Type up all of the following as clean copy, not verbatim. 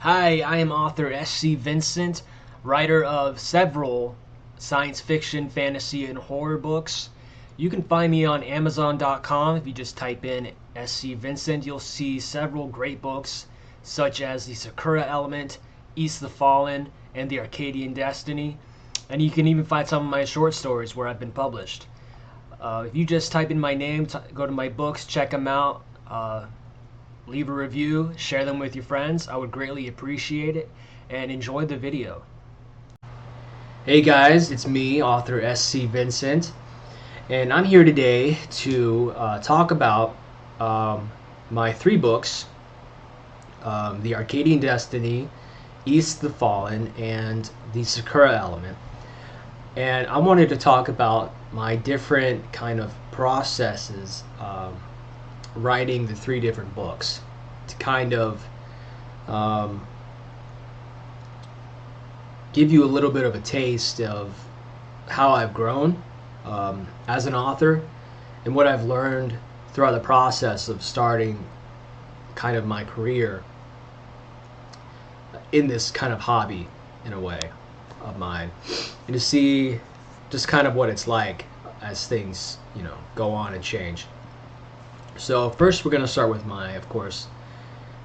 Hi, I am author S.C. Vincent, writer of several science fiction, fantasy, and horror books. You can find me on Amazon.com. If you just type in S.C. Vincent, you'll see several great books, such as The Sakura Element, East the Fallen, and The Arcadian Destiny. And you can even find some of my short stories where I've been published. If you just type in my name, go to my books, check them out. Leave a review, share them with your friends. I would greatly appreciate it, and enjoy the video. Hey guys, it's me, author S.C. Vincent, and I'm here today to talk about my three books, The Arcadian Destiny, East the Fallen, and The Sakura Element. And I wanted to talk about my different kind of processes writing the three different books to kind of give you a little bit of a taste of how I've grown as an author and what I've learned throughout the process of starting kind of my career in this kind of hobby in a way of mine, and to see just kind of what it's like as things go on and change. So first we're going to start with my, of course,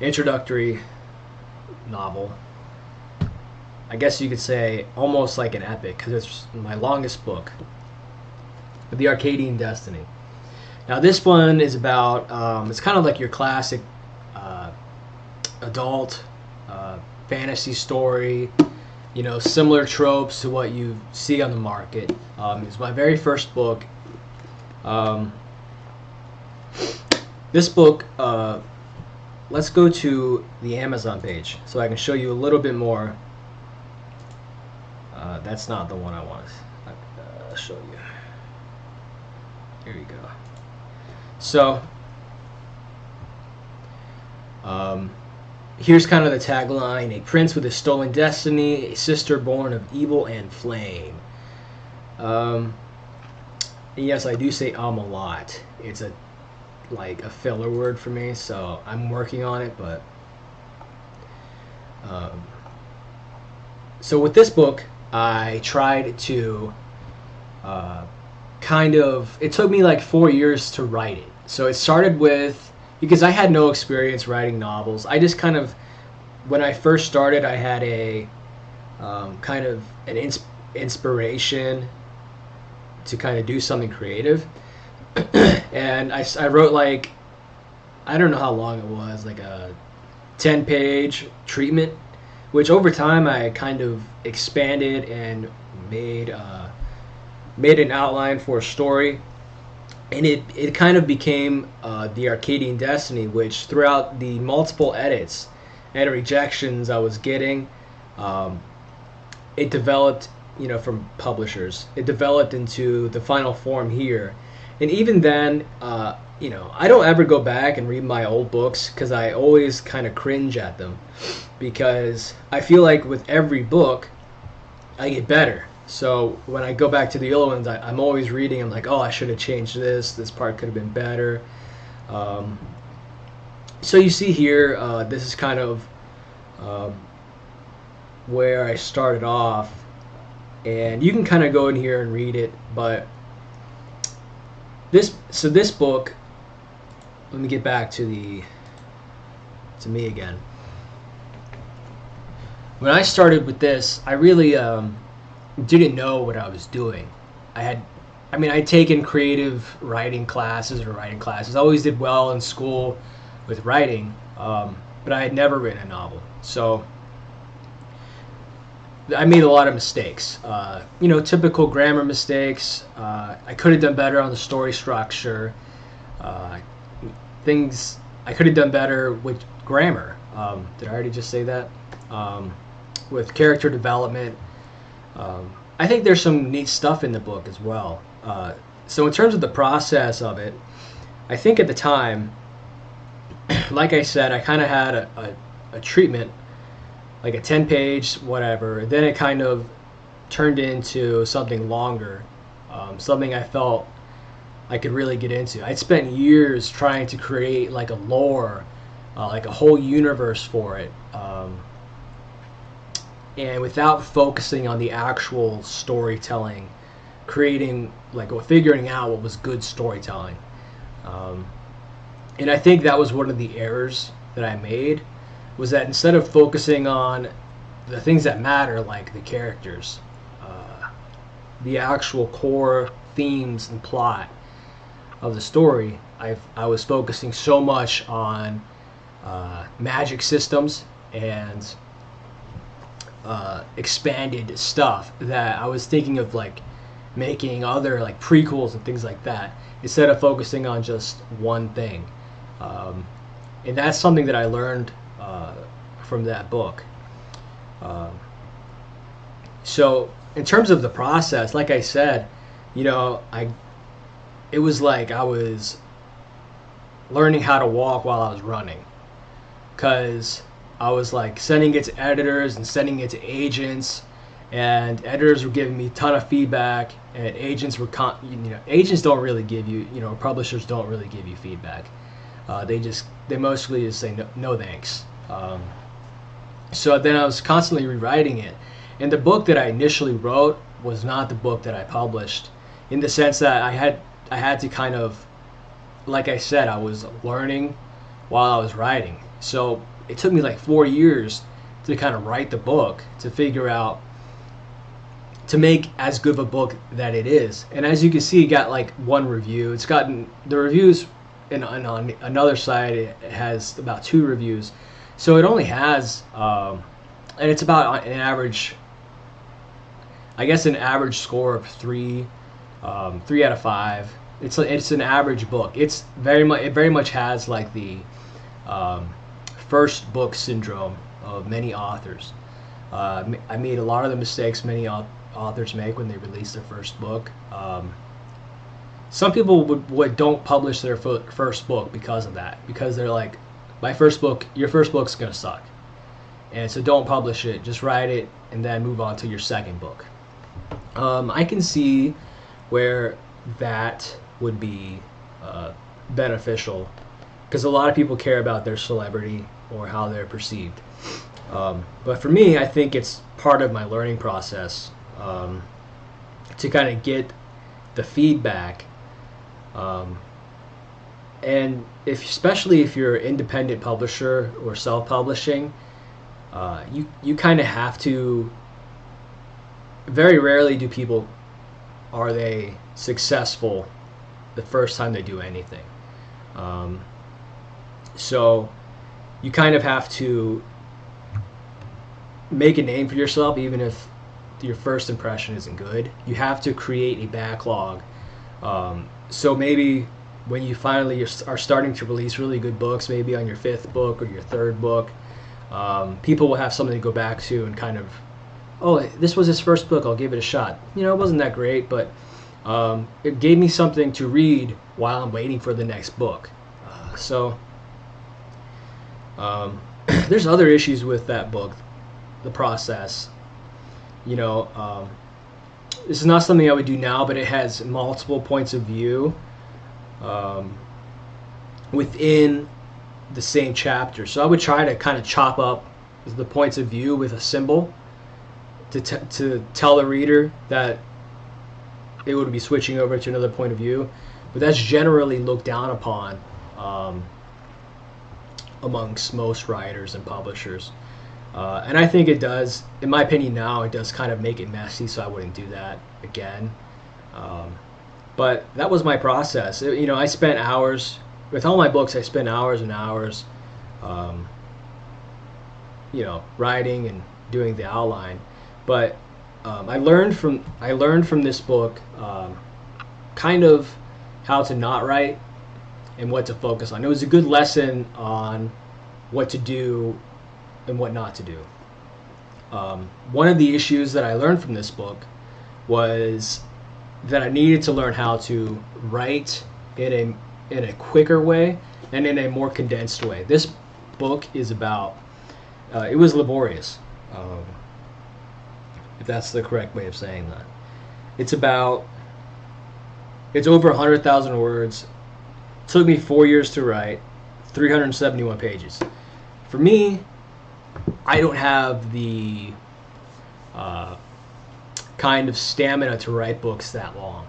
introductory novel. I guess you could say almost like an epic because it's my longest book, The Arcadian Destiny. Now this one is about, it's kind of like your classic adult fantasy story, similar tropes to what you see on the market. It's my very first book. This book, let's go to the Amazon page so I can show you a little bit more. That's not the one I want to show you. Here we go. So, here's kind of the tagline: a prince with a stolen destiny, a sister born of evil and flame. Yes, I do say a lot. It's like a filler word for me, so I'm working on it. But so with this book, I tried to it took me like 4 years to write it. So it started with, because I had no experience writing novels, I just kind of, when I first started, I had a kind of an inspiration to kind of do something creative. And I wrote, like, I don't know how long it was, like a 10-page treatment, which over time I kind of expanded and made an outline for a story. And it kind of became The Arcadian Destiny, which throughout the multiple edits and rejections I was getting, it developed, from publishers. It developed into the final form here. And even then, I don't ever go back and read my old books because I always kind of cringe at them, because I feel like with every book, I get better. So when I go back to the old ones, I'm always reading. I'm like, oh, I should have changed this. This part could have been better. So you see here, this is kind of where I started off. And you can kind of go in here and read it, but this book, let me get back to me again. When I started with this, I really didn't know what I was doing. I'd taken creative writing classes or writing classes. I always did well in school with writing, but I had never written a novel. So I made a lot of mistakes, typical grammar mistakes. I could have done better on the story structure. Things I could have done better with grammar. Did I already just say that? With character development. I think there's some neat stuff in the book as well. So in terms of the process of it, I think at the time, like I said, I kind of had a treatment, like a 10-page whatever. Then it kind of turned into something longer, something I felt I could really get into. I'd spent years trying to create like a lore, like a whole universe for it. and without focusing on the actual storytelling, creating like or figuring out what was good storytelling. Um, and I think that was one of the errors that I made, was that instead of focusing on the things that matter, like the characters, the actual core themes and plot of the story, I was focusing so much on magic systems and expanded stuff that I was thinking of like making other like prequels and things like that instead of focusing on just one thing. And that's something that I learned from that book. Um, so in terms of the process, like I said, I it was like I was learning how to walk while I was running, because I was like sending it to editors and sending it to agents, and editors were giving me a ton of feedback, and agents were agents don't really give you, publishers don't really give you feedback. They mostly just say no, no thanks. So then I was constantly rewriting it, and the book that I initially wrote was not the book that I published, in the sense that I had to kind of, like I said, I was learning while I was writing. So it took me like 4 years to kind of write the book, to figure out, to make as good of a book that it is. And as you can see, it got like one review. It's gotten the reviews, and on another side it has about 2 reviews. So it only has, and it's about an average, I guess an average score of 3 out of 5. It's an average book. It very much has like the first book syndrome of many authors. I made a lot of the mistakes many authors make when they release their first book. Some people don't publish their first book because of that, because they're like, your first book's gonna suck, and so don't publish it. Just write it and then move on to your second book. I can see where that would be beneficial, because a lot of people care about their celebrity or how they're perceived. But for me, I think it's part of my learning process, to kind of get the feedback. And especially if you're an independent publisher or self-publishing, you kind of have to. Very rarely are they successful the first time they do anything. So you kind of have to make a name for yourself, even if your first impression isn't good. You have to create a backlog. So maybe when you finally are starting to release really good books, maybe on your 5th book or your 3rd book, people will have something to go back to and kind of, oh, this was his first book, I'll give it a shot. It wasn't that great, but it gave me something to read while I'm waiting for the next book. So there's other issues with that book, the process. This is not something I would do now, but it has multiple points of view within the same chapter. So I would try to kind of chop up the points of view with a symbol to tell the reader that it would be switching over to another point of view. But that's generally looked down upon amongst most writers and publishers. And I think it does, in my opinion now, it does kind of make it messy, so I wouldn't do that again. But that was my process. I spent hours, with all my books, I spent hours and hours, writing and doing the outline. But I learned from this book kind of how to not write and what to focus on. It was a good lesson on what to do and what not to do. One of the issues that I learned from this book was that I needed to learn how to write in a quicker way and in a more condensed way. This book is about, it was laborious, if that's the correct way of saying that. It's over 100,000 words. It took me 4 years to write, 371 pages. For me, I don't have the uh, kind of stamina to write books that long.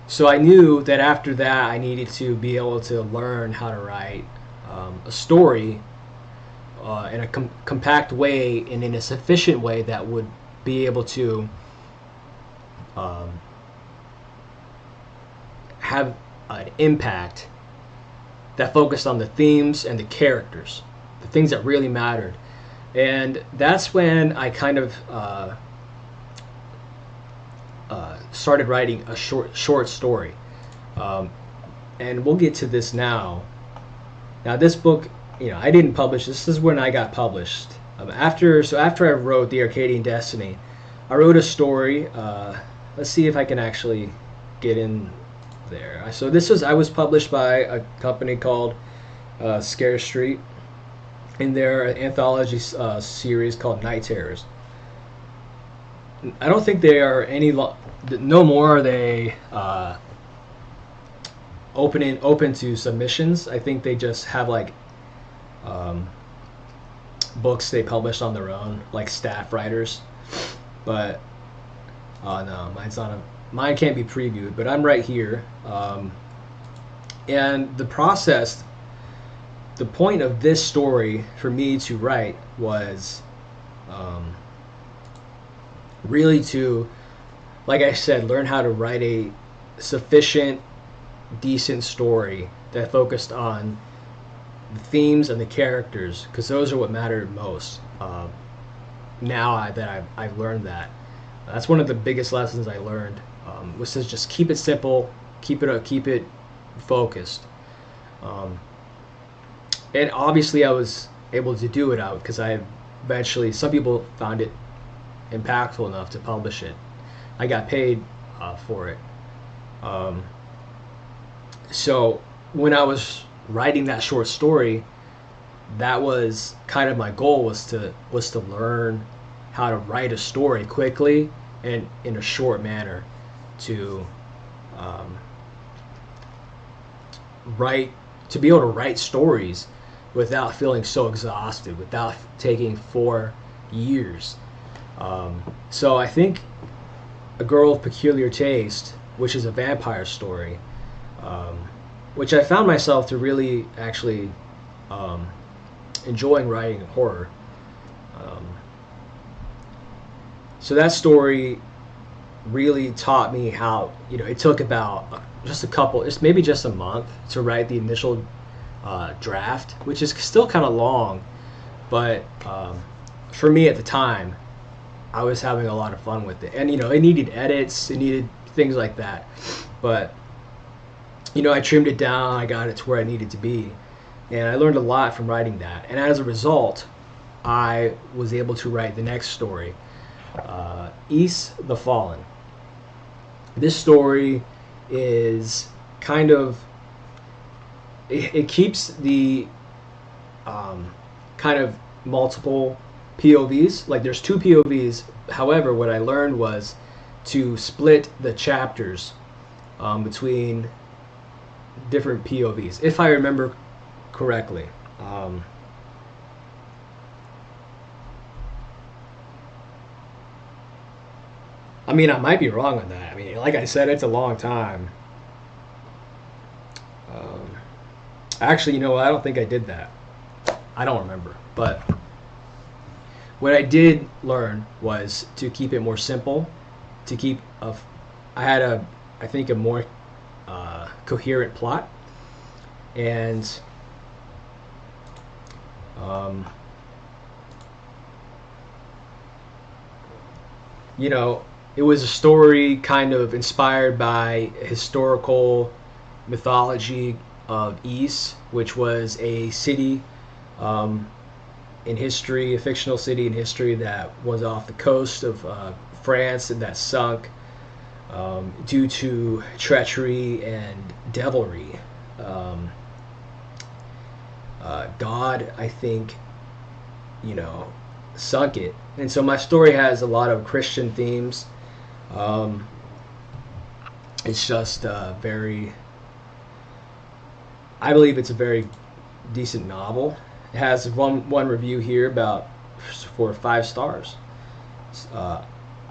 So I knew that after that, I needed to be able to learn how to write a story in a compact way and in a sufficient way that would be able to um, have an impact that focused on the themes and the characters, the things that really mattered. And that's when I kind of started writing a short story. Um, and we'll get to this now. Now, this book, I didn't publish. This is when I got published. After I wrote The Arcadian Destiny, I wrote a story. Let's see if I can actually get in there. So I was published by a company called Scare Street in their anthology series called Night Terrors. I don't think they are no more are they open to submissions. I think they just have books they publish on their own, like staff writers. But no, mine can't be previewed. But I'm right here, and the point of this story for me to write was really to, like I said, learn how to write a sufficient, decent story that focused on the themes and the characters, because those are what mattered most. Now that I've learned that, that's one of the biggest lessons I learned, was to just keep it simple, keep it focused. And obviously I was able to do it out because some people found it impactful enough to publish it. I got paid for it. So when I was writing that short story, that was kind of my goal, was to learn how to write a story quickly and in a short manner, to be able to write stories without feeling so exhausted, without taking 4 years. So I think A Girl of Peculiar Taste, which is a vampire story, which I found myself to really actually enjoying writing horror. So that story really taught me how, it took about maybe just a month to write the initial draft, which is still kind of long, but for me at the time, I was having a lot of fun with it. And, it needed edits, it needed things like that. But, I trimmed it down, I got it to where I needed to be. And I learned a lot from writing that. And as a result, I was able to write the next story, Ys the Fallen. This story is kind of, it keeps the kind of multiple POVs. Like, there's 2 POVs. However, what I learned was to split the chapters between different POVs, if I remember correctly. I mean, I might be wrong on that. I mean, like I said, it's a long time. Actually, I don't think I did that. I don't remember. But what I did learn was to keep it more simple, to keep I think a more coherent plot, and it was a story kind of inspired by historical mythology of Ys, which was a city in history, a fictional city in history that was off the coast of France and that sunk due to treachery and devilry. God, I think, sunk it. And so my story has a lot of Christian themes. It's just I believe it's a very decent novel. It has one review here for 5 stars.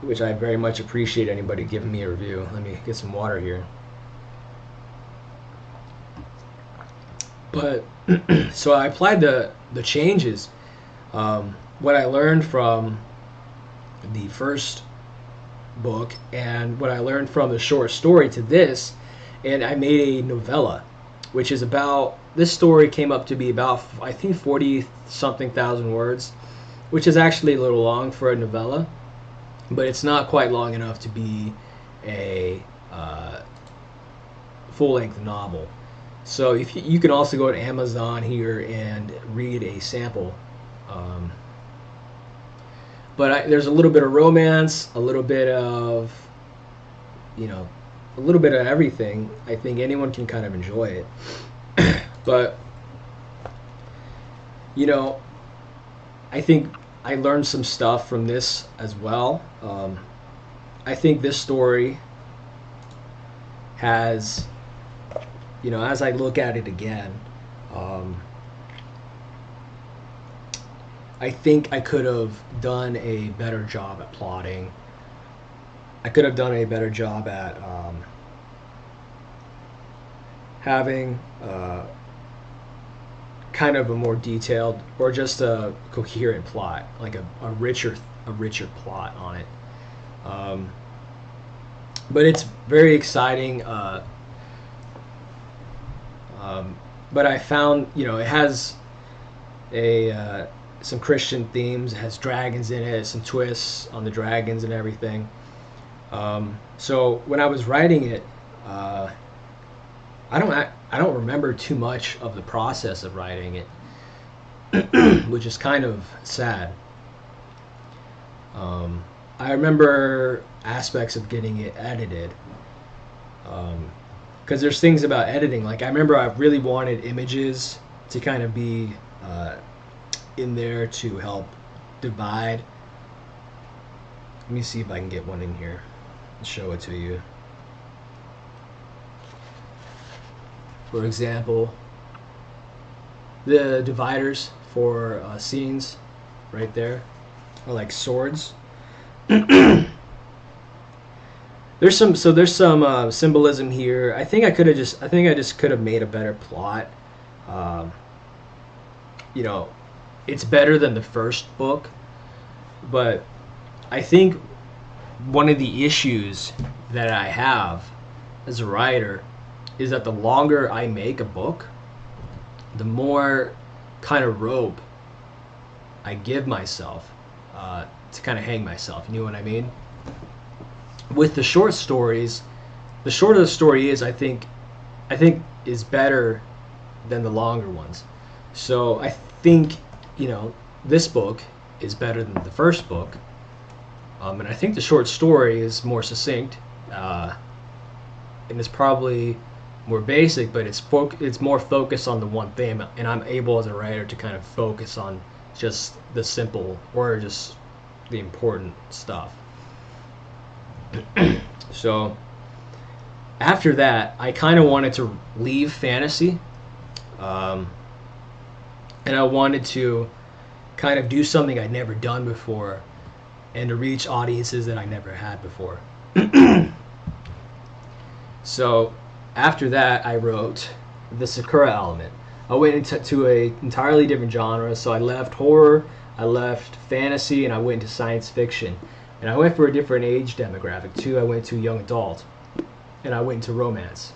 which I very much appreciate anybody giving me a review. Let me get some water here. But so I applied the changes, what I learned from the first book and what I learned from the short story to this, and I made a novella, which is about, this story came up to be about, I think, 40 something thousand words, which is actually a little long for a novella, but it's not quite long enough to be a full-length novel. So if you can also go to Amazon here and read a sample. But there's a little bit of romance, a little bit of, a little bit of everything. I think anyone can kind of enjoy it. But, I think I learned some stuff from this as well. I think this story has, as I look at it again, I think I could have done a better job at plotting. I could have done a better job at having kind of a more detailed or just a coherent plot, like a richer plot on it. But it's very exciting. But I found, it has some Christian themes. It has dragons in it, some twists on the dragons and everything. So when I was writing it, I don't remember too much of the process of writing it, which is kind of sad. I remember aspects of getting it edited, because there's things about editing. Like I remember I really wanted images to kind of be in there to help divide. Let me see if I can get one in here and show it to you. For example, the dividers for scenes right there are like swords. There's some symbolism here. I think I just could have made a better plot. It's better than the first book, but I think one of the issues that I have as a writer is that the longer I make a book, the more kind of rope I give myself to kind of hang myself. You know what I mean? With the short stories, the shorter the story is, I think is better than the longer ones. So I think, this book is better than the first book, and I think the short story is more succinct, and it's probably more basic, but it's more focused on the one thing, and I'm able as a writer to kind of focus on just the simple or just the important stuff. So after that, I kind of wanted to leave fantasy, and I wanted to kind of do something I'd never done before and to reach audiences that I never had before. So after that, I wrote the Sakura element. I went into an entirely different genre. So I left horror, I left fantasy, and I went into science fiction. And I went for a different age demographic too. I went to young adult, and I went into romance.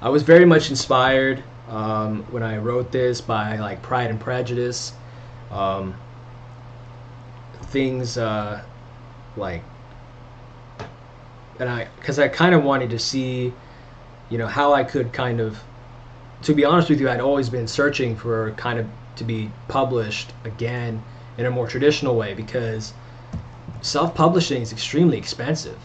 I was very much inspired when I wrote this by like Pride and Prejudice, things like, because I kind of wanted to see, how I could kind of, to be honest with you, I'd always been searching for kind of to be published again in a more traditional way, because self-publishing is extremely expensive.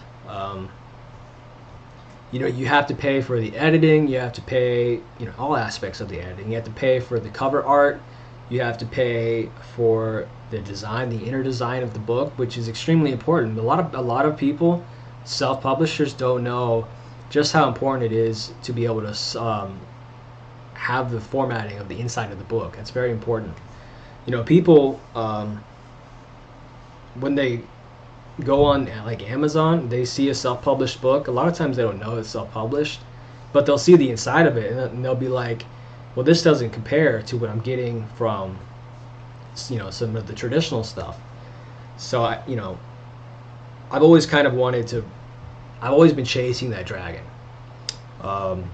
You have to pay for the editing, you have to pay, all aspects of the editing. You have to pay for the cover art, you have to pay for the design, the inner design of the book, which is extremely important. A lot of people, self-publishers, don't know just how important it is to be able to have the formatting of the inside of the book. That's very important. People, when they go on like Amazon, they see a self-published book. A lot of times they don't know it's self-published, but they'll see the inside of it and they'll be like, well, this doesn't compare to what I'm getting from, some of the traditional stuff. So I've always kind of wanted to. I've always been chasing that dragon, um,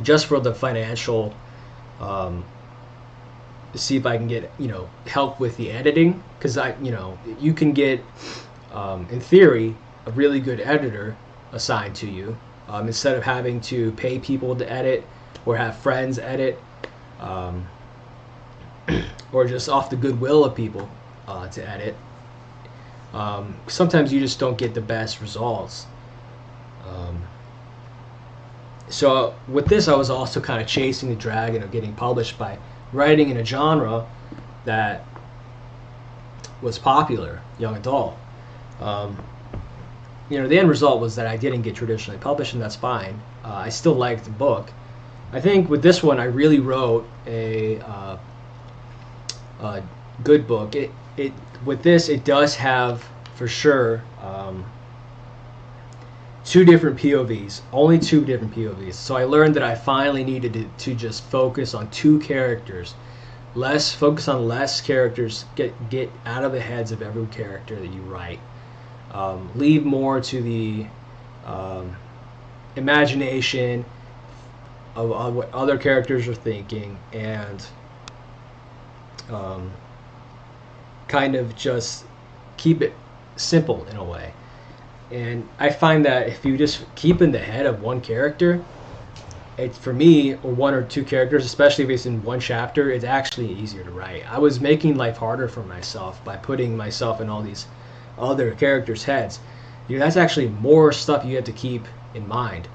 just for the financial. To see if I can get help with the editing, because you can get, in theory, a really good editor assigned to you, instead of having to pay people to edit or have friends edit, um, or just off the goodwill of people to edit. Sometimes you just don't get the best results. Um, so with this, I was also kind of chasing the dragon of getting published by writing in a genre that was popular, young adult. Um, the end result was that I didn't get traditionally published, and that's fine. I still liked the book. I think with this one, I really wrote a good book. It with this, it does have for sure, two different POVs, only two different POVs. So I learned that I finally needed to just focus on two characters, focus on less characters, get out of the heads of every character that you write. Leave more to the imagination of what other characters are thinking, and um, kind of just keep it simple in a way. And I find that if you just keep in the head of one character, it's, for me, or one or two characters, especially if it's in one chapter, it's actually easier to write. I was making life harder for myself by putting myself in all these other characters' heads. That's actually more stuff you have to keep in mind,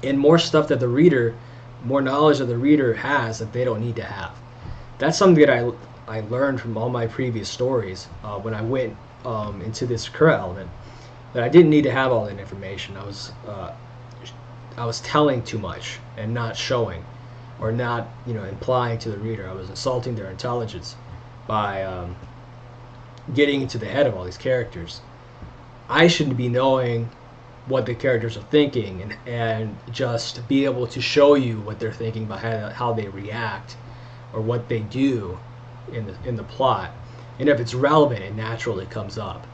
and more stuff that more knowledge that the reader has that they don't need to have. That's something that I learned from all my previous stories when I went into this current element, that I didn't need to have all that information. I was telling too much and not showing, or not implying to the reader. I was insulting their intelligence by getting into the head of all these characters. I should be knowing what the characters are thinking, and just be able to show you what they're thinking by how they react or what they do in the plot. And if it's relevant, it naturally comes up.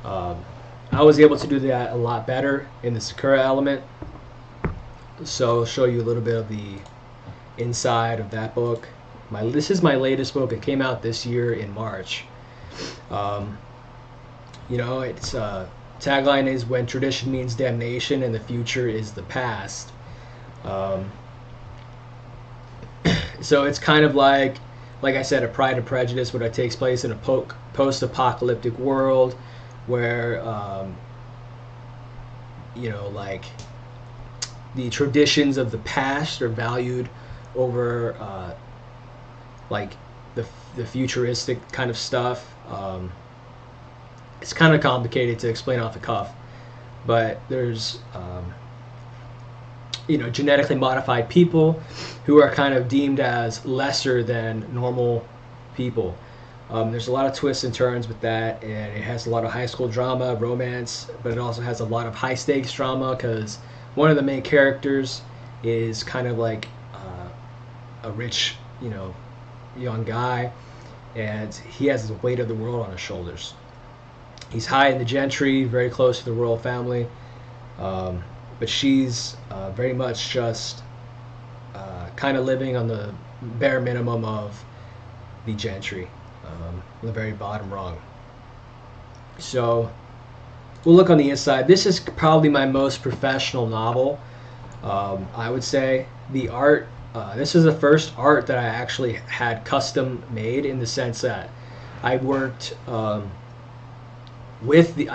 I was able to do that a lot better in the Sakura element. So I'll show you a little bit of the inside of that book. This is my latest book. It came out this year in March. Its tagline is "When tradition means damnation and the future is the past." So it's kind of like I said, a Pride and Prejudice, where it takes place in a post-apocalyptic world where, like, the traditions of the past are valued over, like, the futuristic kind of stuff. It's kind of complicated to explain off the cuff, but there's, genetically modified people who are kind of deemed as lesser than normal people. There's a lot of twists and turns with that, and it has a lot of high school drama, romance, but it also has a lot of high stakes drama, because one of the main characters is kind of like a rich, young guy, and he has the weight of the world on his shoulders. He's high in the gentry, very close to the royal family. But she's very much just kind of living on the bare minimum of the gentry, the very bottom rung. So we'll look on the inside. This is probably my most professional novel, I would say. The art, this is the first art that I actually had custom made, in the sense that I worked I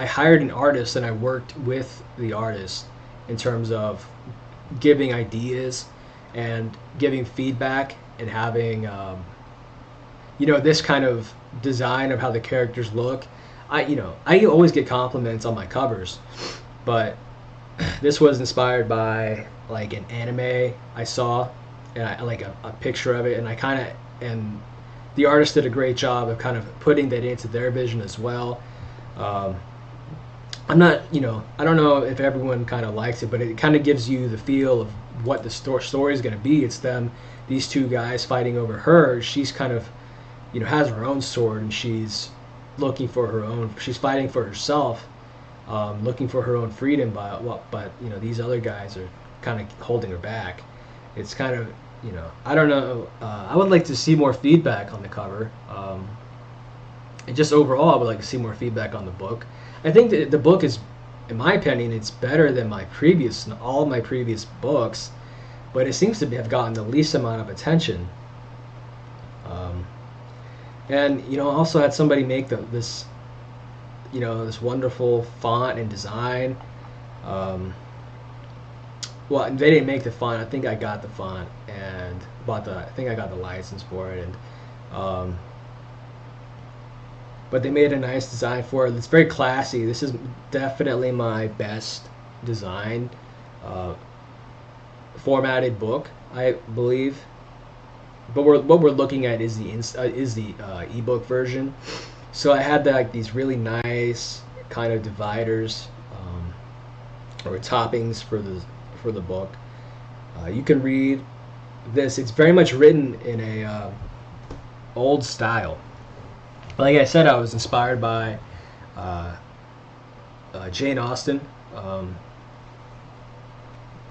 hired an artist, and I worked with the artist in terms of giving ideas and giving feedback, and having this kind of design of how the characters look. I always get compliments on my covers, but this was inspired by like an anime I saw, and I like a picture of it, and the artist did a great job of kind of putting that into their vision as well. Um, I'm not, I don't know if everyone kind of likes it, but it kind of gives you the feel of what the story is going to be. It's them, these two guys fighting over her. She's kind of, has her own sword, and she's looking for her own. She's fighting for herself, looking for her own freedom. But these other guys are kind of holding her back. It's kind of, I don't know. I would like to see more feedback on the cover. And just overall, I would like to see more feedback on the book. I think that the book is, in my opinion, it's better than all my previous books, but it seems to have gotten the least amount of attention. And also had somebody make this wonderful font and design. Well, they didn't make the font. I think I got the font and I think I got the license for it, and but they made a nice design for it. It's very classy. This is definitely my best design formatted book, I believe. But what we're looking at is the ebook version. So I had these really nice kind of dividers or toppings for the book. You can read this. It's very much written in a old style. Like I said, I was inspired by Jane Austen,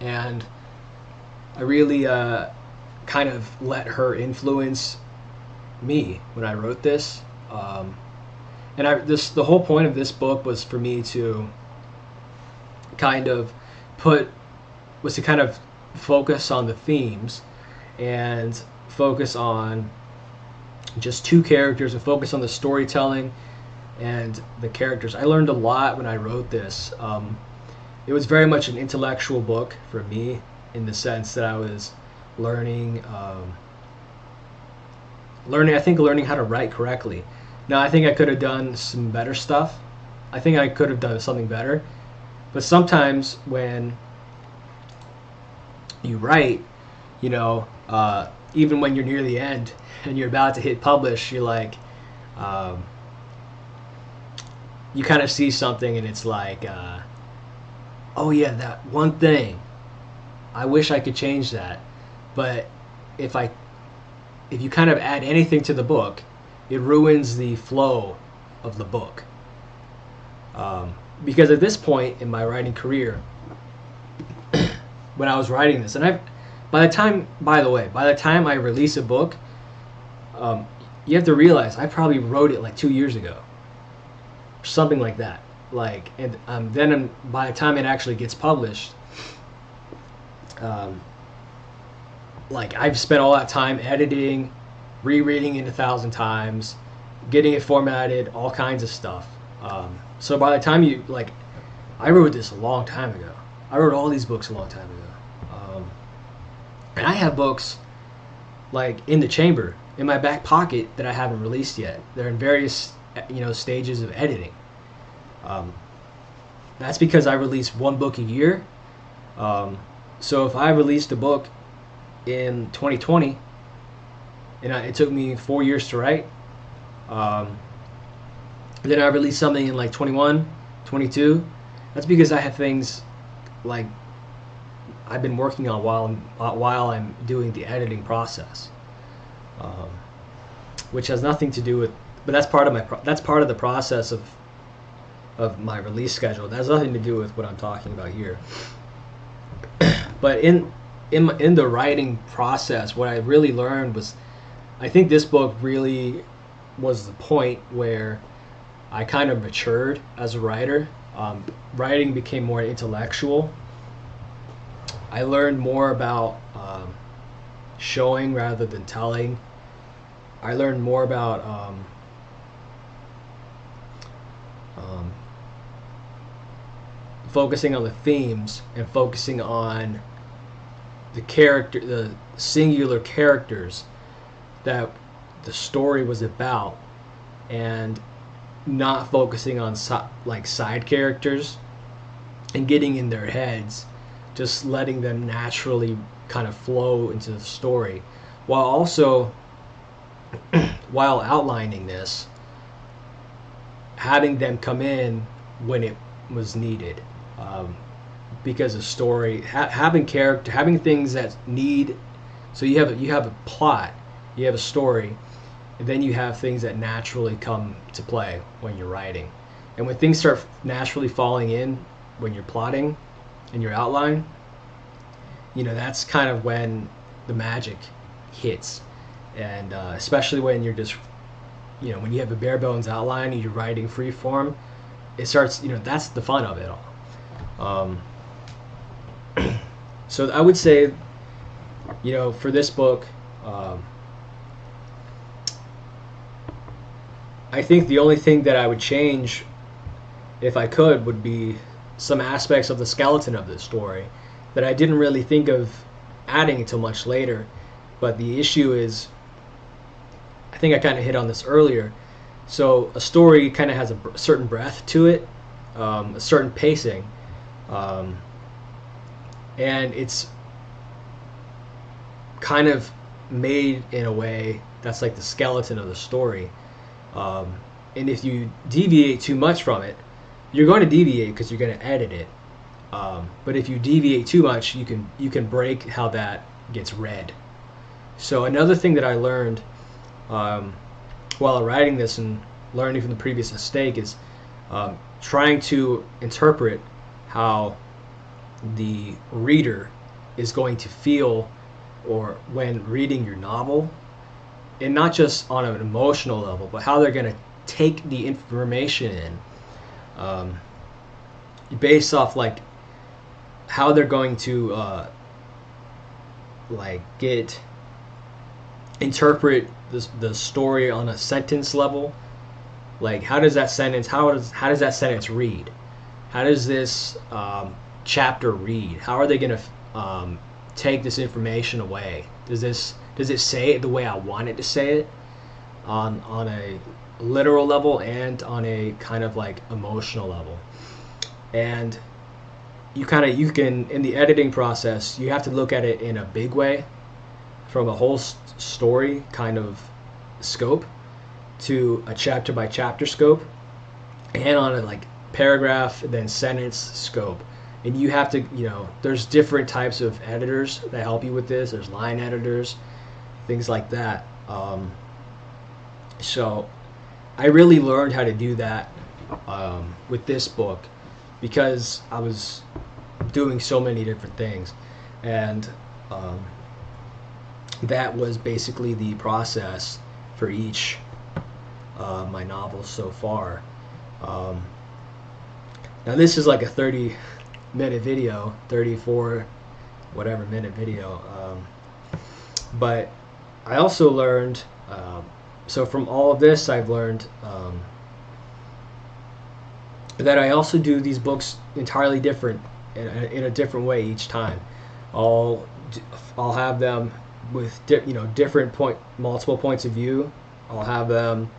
and I really kind of let her influence me when I wrote this. And the whole point of this book was for me to kind of focus on the themes and focus on just two characters and focus on the storytelling and the characters. I learned a lot when I wrote this. It was very much an intellectual book for me in the sense that I was learning how to write correctly. Now, I think I could have done some better stuff. I think I could have done something better. But sometimes when you write, even when you're near the end and you're about to hit publish, you're like, you kind of see something and it's like, oh yeah, that one thing, I wish I could change that. But if you kind of add anything to the book, it ruins the flow of the book. Because at this point in my writing career, when I was writing this, and by the time I release a book, you have to realize I probably wrote it like 2 years ago, or something like that. Then by the time it actually gets published, I've spent all that time editing, rereading it 1,000 times, getting it formatted, all kinds of stuff. So by the time I wrote this a long time ago. I wrote all these books a long time ago. And I have books in the chamber, in my back pocket that I haven't released yet. They're in various stages of editing. That's because I release one book a year. So if I released a book in 2020, and it took me 4 years to write, then I released something in 21, 22. That's because I have things I've been working on while I'm doing the editing process, which has nothing to do with. But that's part of the process of my release schedule. That has nothing to do with what I'm talking about here. But in the writing process, what I really learned was, I think this book really was the point where I kind of matured as a writer. Writing became more intellectual. I learned more about showing rather than telling. I learned more about focusing on the themes and focusing on the singular characters that the story was about, and not focusing on side characters and getting in their heads, just letting them naturally kind of flow into the story, while also while outlining this, having them come in when it was needed, because of story, having character, having things that need. So you have a plot, you have a story, and then you have things that naturally come to play when you're writing. And when things start naturally falling in when you're plotting in your outline, that's kind of when the magic hits. And especially when you're just, when you have a bare bones outline and you're writing free form, it starts, that's the fun of it all. So I would say, for this book, I think the only thing that I would change, if I could, would be some aspects of the skeleton of the story that I didn't really think of adding until much later. But the issue is, I think I kind of hit on this earlier. So a story kind of has a certain breadth to it, a certain pacing, and it's kind of made in a way that's like the skeleton of the story. And if you deviate too much from it, you're going to deviate because you're going to edit it. But if you deviate too much, you can break how that gets read. So another thing that I learned while writing this and learning from the previous mistake is trying to interpret how the reader is going to feel or when reading your novel, and not just on an emotional level, but how they're going to take the information in, based off like how they're going to interpret the story on a sentence level. Like how does that sentence read? How does this chapter read? How are they going to take this information away? Does it say it the way I want it to say it, on a literal level and on a kind of like emotional level? And you can, in the editing process, you have to look at it in a big way, from a whole story kind of scope to a chapter by chapter scope, and on a like paragraph then sentence scope. And you have to, there's different types of editors that help you with this. There's line editors, things like that. So I really learned how to do that with this book, because I was doing so many different things, and that was basically the process for each my novels so far. Now this is like a 30-minute video, 34 whatever minute video, but I also learned, so from all of this I've learned that I also do these books entirely different, in a different way each time. I'll have them with different multiple points of view. I'll have them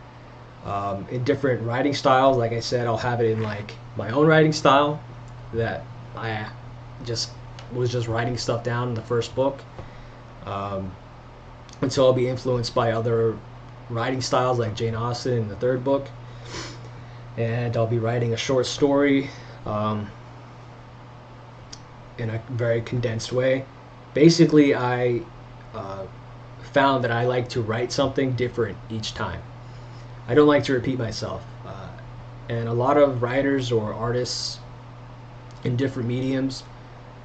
in different writing styles. Like I said, I'll have it in like my own writing style that I was just writing stuff down in the first book, and so I'll be influenced by other writing styles like Jane Austen in the third book, and I'll be writing a short story in a very condensed way. Basically, I found that I like to write something different each time. I don't like to repeat myself, and a lot of writers or artists in different mediums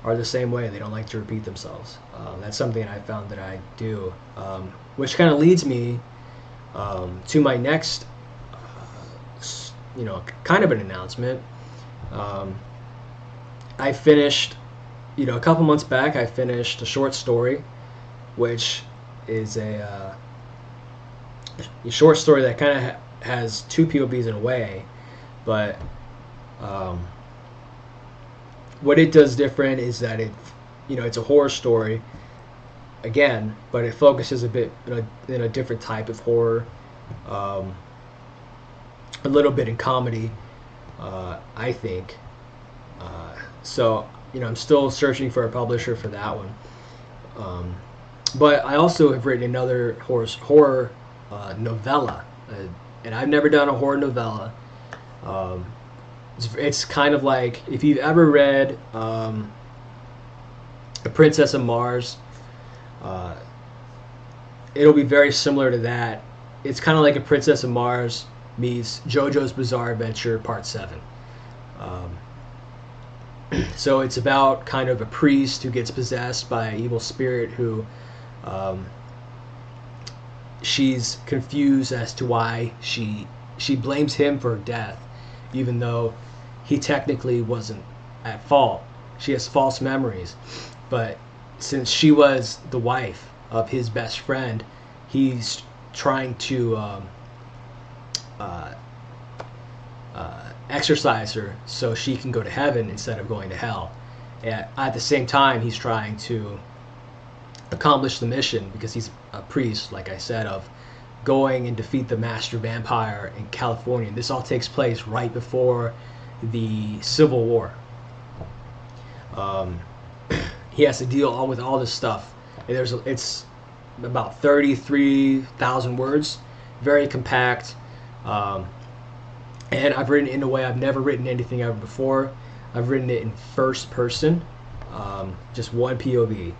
are the same way. They don't like to repeat themselves. That's something I found that I do, which kind of leads me to my next, kind of an announcement. I finished, a couple months back, I finished a short story, which is a short story that kind of has two POVs in a way, but what it does different is that it's a horror story again, but it focuses a bit in a different type of horror, a little bit in comedy, I think. So I'm still searching for a publisher for that one. But I also have written another horror novella, and I've never done a horror novella. Um, it's kind of like if you've ever read A Princess of Mars, uh, it'll be very similar to that. It's kind of like A Princess of Mars meets JoJo's Bizarre Adventure Part 7. Um, so it's about kind of a priest who gets possessed by an evil spirit who um, she's confused as to why she blames him for her death, even though he technically wasn't at fault. She has false memories, but since she was the wife of his best friend, he's trying to uh, exercise her so she can go to heaven instead of going to hell. At the same time, he's trying to accomplish the mission because he's a priest, like I said, of going and defeat the master vampire in California. And this all takes place right before the Civil War. Um, he has to deal all with all this stuff. And it's about 33,000 words, very compact. And I've written it in a way I've never written anything ever before. I've written it in first person, just one POV.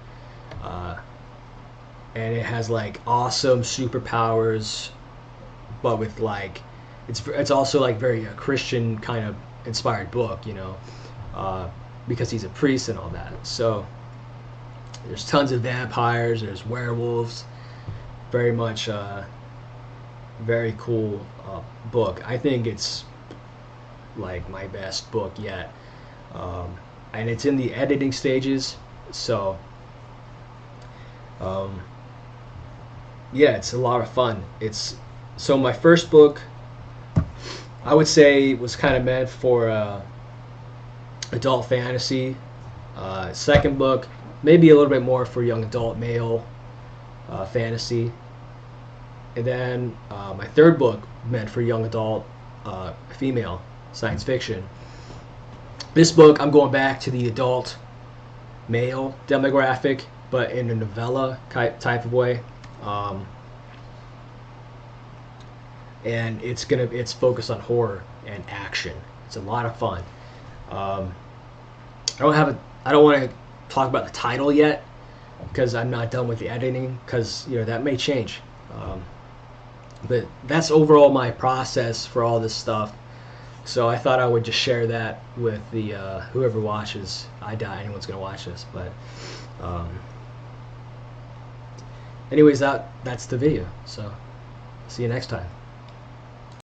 And it has like awesome superpowers, but with like it's also like very Christian kind of inspired book, you know, because he's a priest and all that. So there's tons of vampires, there's werewolves, very much very cool book. I think it's like my best book yet, and it's in the editing stages. So yeah, it's a lot of fun. It's so my first book, I would say, was kind of meant for adult fantasy. Second book, maybe a little bit more for young adult male fantasy. And then my third book meant for young adult female science fiction. This book, I'm going back to the adult male demographic, but in a novella type of way. And it's focused on horror and action. It's a lot of fun. I don't want to talk about the title yet because I'm not done with the editing, because that may change. But that's overall my process for all this stuff. So I thought I would just share that with the whoever watches. I doubt anyone's gonna watch this, but anyways, that's the video. So see you next time.